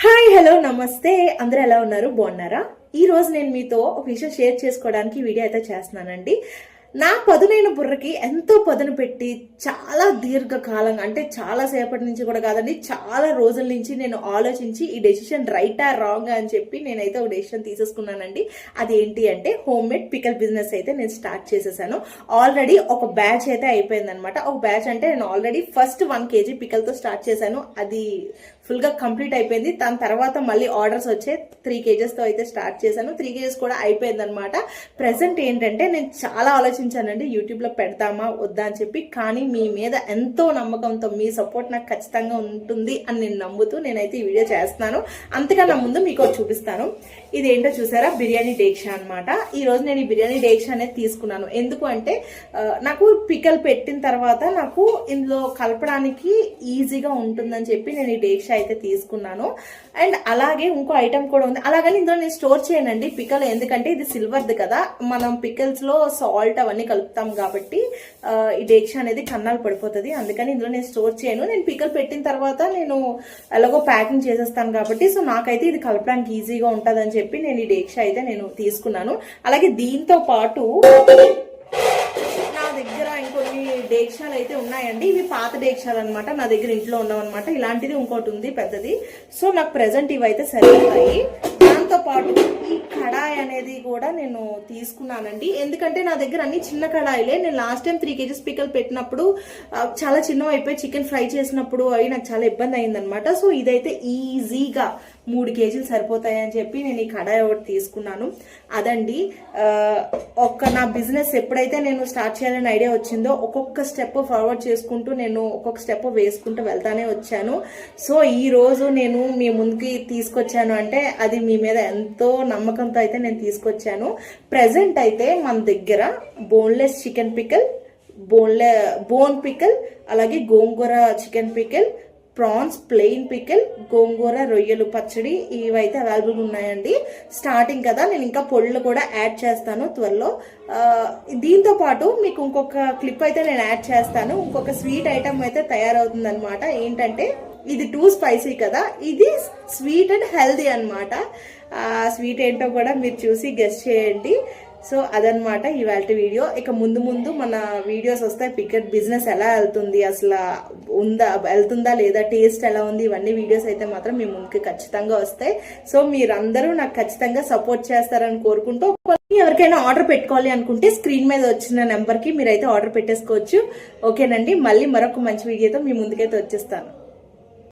Hi hello నమస్తే, అందరూ ఎలా ఉన్నారు? బాగున్నారా? ఈ రోజు నేను మీతో ఒక విషయం షేర్ చేసుకోవడానికి వీడియో అయితే చేస్తున్నానండి. నా పదునైన బుర్రకి ఎంతో పదును పెట్టి చాలా దీర్ఘకాలంగా, అంటే చాలా సేపటి నుంచి కూడా కాదండి, చాలా రోజుల నుంచి నేను ఆలోచించి ఈ డెసిషన్ రైటా రాంగ్ అని చెప్పి నేనైతే ఒక డెసిషన్ తీసేసుకున్నానండి. అది ఏంటి అంటే హోమ్ మేడ్ పికల్ బిజినెస్ అయితే నేను స్టార్ట్ చేసేసాను. ఆల్రెడీ ఒక బ్యాచ్ అయితే అయిపోయింది అనమాట. ఒక బ్యాచ్ అంటే నేను ఆల్రెడీ ఫస్ట్ 1 kg పికల్తో స్టార్ట్ చేశాను. అది ఫుల్ గా కంప్లీట్ అయిపోయింది. దాని తర్వాత మళ్ళీ ఆర్డర్స్ వచ్చే 3 kgs తో అయితే స్టార్ట్ చేశాను. 3 kgs కూడా అయిపోయింది అనమాట. ప్రెసెంట్ ఏంటంటే నేను చాలా ఆలోచించానండి, యూట్యూబ్ లో పెడతామా వద్దా అని చెప్పి. కానీ మీ మీద ఎంతో నమ్మకంతో, మీ సపోర్ట్ నాకు ఖచ్చితంగా ఉంటుంది అని నేను నమ్ముతూ నేనైతే ఈ వీడియో చేస్తున్నాను. అంతకన్నా ముందు మీకు చూపిస్తాను. ఇదేంటో చూసారా, బిర్యానీ డేక్షా అనమాట. ఈ రోజు నేను ఈ బిర్యానీ డేక్షా అనేది తీసుకున్నాను. ఎందుకు అంటే నాకు పికల్ పెట్టిన తర్వాత నాకు ఇందులో కలపడానికి ఈజీగా ఉంటుందని చెప్పి నేను ఈ డేక్షా అయితే తీసుకున్నాను. అండ్ అలాగే ఇంకో ఐటమ్ కూడా ఉంది. అలాగని ఇందులో నేను స్టోర్ చేయనండి పికల్, ఎందుకంటే ఇది సిల్వర్ది కదా, మనం పికల్స్ లో సాల్ట్ అవన్నీ కలుపుతాం కాబట్టి ఈ డేక్షా అనేది కన్నాలు పడిపోతుంది. అందుకని ఇందులో నేను స్టోర్ చేయను. నేను పికల్ పెట్టిన తర్వాత నేను ఎలాగో ప్యాకింగ్ చేసేస్తాను కాబట్టి, సో నాకైతే ఇది కలపడానికి ఈజీగా ఉంటుంది అని చెప్పి నేను ఈ డేక్షా అయితే నేను తీసుకున్నాను. అలాగే దీంతో పాటు నా దగ్గర ఇంకొన్ని డేక్షాలు అయితే ఉన్నాయండి. ఇవి పాత డేక్షాలు అనమాట, నా దగ్గర ఇంట్లో ఉన్నవన్నమాట. ఇలాంటిది ఇంకోటి ఉంది పెద్దది. సో నాకు ప్రెసెంట్ ఇవైతే సరిపోతాయి. దాంతో పాటు ఈ కడాయి అనేది కూడా నేను తీసుకున్నానండి. ఎందుకంటే నా దగ్గర అన్ని చిన్న కడాయిలే. నేను లాస్ట్ టైం 3 kgs పికల్ పెట్టినప్పుడు చాలా చిన్నవి అయిపోయి చికెన్ ఫ్రై చేసినప్పుడు అవి నాకు చాలా ఇబ్బంది అయిందనమాట. సో ఇదైతే ఈజీగా 3 kgs సరిపోతాయని చెప్పి నేను ఈ కడాయి ఒకటి తీసుకున్నాను. అదండి నా బిజినెస్ ఎప్పుడైతే నేను స్టార్ట్ చేయాలని ఐడియా వచ్చిందో ఒక్కొక్క స్టెప్ ఫార్వర్డ్ చేసుకుంటూ నేను ఒక్కొక్క స్టెప్ వేసుకుంటూ వెళ్తానే వచ్చాను. సో ఈ రోజు నేను మీ ముందుకి తీసుకొచ్చాను అంటే అది మీ మీద ఎంతో నమ్మకంతో అయితే నేను తీసుకొచ్చాను. ప్రెసెంట్ అయితే మన దగ్గర boneless chicken pickle, bone pickle, అలాగే gongura chicken pickle, prawns plain pickle, గోంగూర రొయ్యలు పచ్చడి ఇవైతే అవైలబుల్ ఉన్నాయండి. స్టార్టింగ్ కదా, నేను ఇంకా పొడులు కూడా యాడ్ చేస్తాను త్వరలో. దీంతో పాటు మీకు ఇంకొక క్లిప్ అయితే నేను యాడ్ చేస్తాను. ఇంకొక స్వీట్ ఐటమ్ అయితే తయారవుతుంది అనమాట. ఏంటంటే ఇది టూ స్పైసీ కదా, ఇది స్వీట్ అండ్ హెల్దీ అనమాట. స్వీట్ ఏంటో కూడా మీరు చూసి గెస్ చేయండి. సో అదనమాట ఇవాళ వీడియో. ఇక ముందు ముందు మన వీడియోస్ వస్తాయి. పికల్ బిజినెస్ ఎలా వెళ్తుంది, అసలు వెళ్తుందా లేదా, టేస్ట్ ఎలా ఉంది, ఇవన్నీ వీడియోస్ అయితే మాత్రం మీ ముందుకి ఖచ్చితంగా వస్తాయి. సో మీరందరూ నాకు ఖచ్చితంగా సపోర్ట్ చేస్తారని కోరుకుంటూ, ఎవరికైనా ఆర్డర్ పెట్టుకోవాలి అనుకుంటే స్క్రీన్ మీద వచ్చిన నెంబర్కి మీరైతే ఆర్డర్ పెట్టేసుకోవచ్చు. ఓకేనండి, మళ్ళీ మరొక మంచి వీడియోతో మీ ముందుకైతే వచ్చేస్తాను.